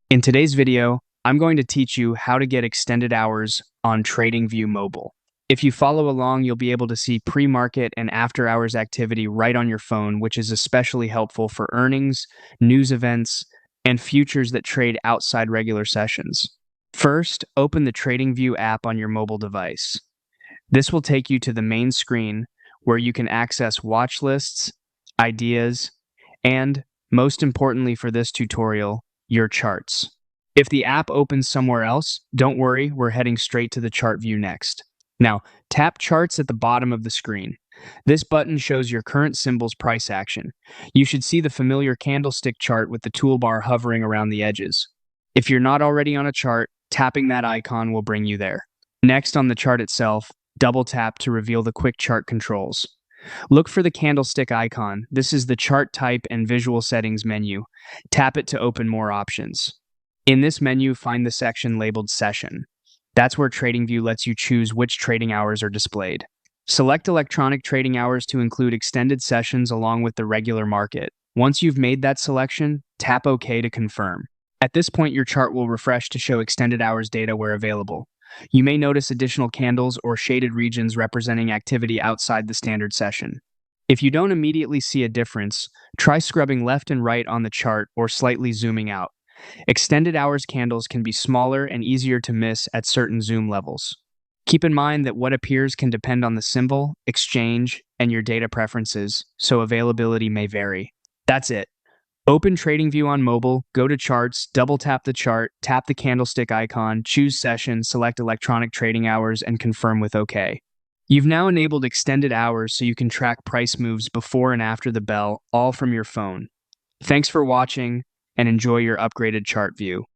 In today's video, I'm going to teach you how to get extended hours on TradingView Mobile. If you follow along, you'll be able to see pre-market and after-hours activity right on your phone, which is especially helpful for earnings, news events, and futures that trade outside regular sessions. First, open the TradingView app on your mobile device. This will take you to the main screen where you can access watch lists, ideas, and, most importantly for this tutorial, your charts. If the app opens somewhere else, don't worry, we're heading straight to the chart view next. Now, tap Charts at the bottom of the screen. This button shows your current symbol's price action. You should see the familiar candlestick chart with the toolbar hovering around the edges. If you're not already on a chart, tapping that icon will bring you there. Next, on the chart itself, double tap to reveal the quick chart controls. Look for the candlestick icon. This is the chart type and visual settings menu. Tap it to open more options. In this menu, find the section labeled Session. That's where TradingView lets you choose which trading hours are displayed. Select electronic trading hours to include extended sessions along with the regular market. Once you've made that selection, tap OK to confirm. At this point, your chart will refresh to show extended hours data where available. You may notice additional candles or shaded regions representing activity outside the standard session. If you don't immediately see a difference, try scrubbing left and right on the chart or slightly zooming out. Extended hours candles can be smaller and easier to miss at certain zoom levels. Keep in mind that what appears can depend on the symbol, exchange, and your data preferences, so availability may vary. That's it. Open TradingView on mobile, go to Charts, double tap the chart, tap the candlestick icon, choose Session, select electronic trading hours, and confirm with OK. You've now enabled extended hours so you can track price moves before and after the bell, all from your phone. Thanks for watching, and enjoy your upgraded chart view.